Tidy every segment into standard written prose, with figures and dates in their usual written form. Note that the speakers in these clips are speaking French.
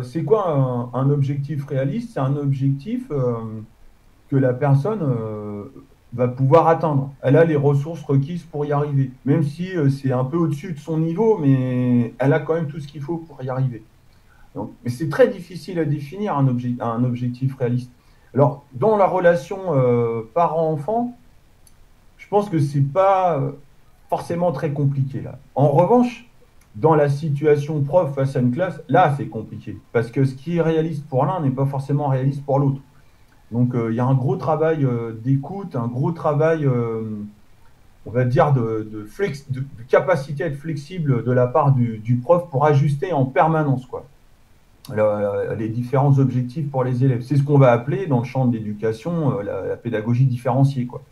C'est quoi un objectif réaliste? C'est un objectif que la personne va pouvoir atteindre. Elle a les ressources requises pour y arriver, même si c'est un peu au-dessus de son niveau, mais elle a quand même tout ce qu'il faut pour y arriver. Donc, mais c'est très difficile à définir un objectif réaliste. Alors, dans la relation parent-enfant, je pense que c'est pas forcément très compliqué là. En revanche, dans la situation prof face à une classe, là, c'est compliqué. Parce que ce qui est réaliste pour l'un n'est pas forcément réaliste pour l'autre. Donc, il y a un gros travail d'écoute, un gros travail, on va dire, de capacité à être flexible de la part du prof pour ajuster en permanence, quoi, les différents objectifs pour les élèves. C'est ce qu'on va appeler dans le champ de l'éducation la pédagogie différenciée, quoi.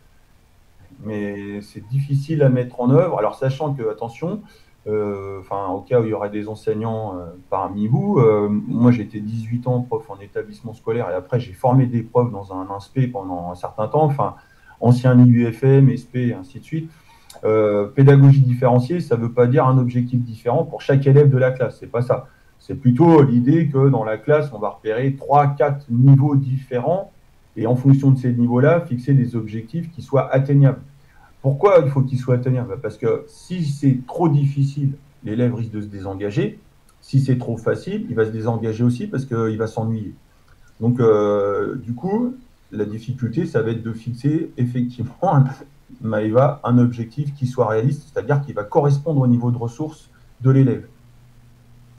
Mais c'est difficile à mettre en œuvre. Alors, sachant que, attention, au cas où il y aurait des enseignants parmi vous, moi j'ai été 18 ans prof en établissement scolaire et après j'ai formé des profs dans un INSPE pendant un certain temps, enfin, ancien IUFM, SP, et ainsi de suite. Pédagogie différenciée, ça ne veut pas dire un objectif différent pour chaque élève de la classe, c'est pas ça. C'est plutôt l'idée que dans la classe, on va repérer 3, 4 niveaux différents et en fonction de ces niveaux-là, fixer des objectifs qui soient atteignables. Pourquoi il faut qu'il soit atteignable? Parce que si c'est trop difficile, l'élève risque de se désengager. Si c'est trop facile, il va se désengager aussi parce qu'il va s'ennuyer. Donc, du coup, la difficulté, ça va être de fixer effectivement, Maëva, un objectif qui soit réaliste, c'est-à-dire qui va correspondre au niveau de ressources de l'élève.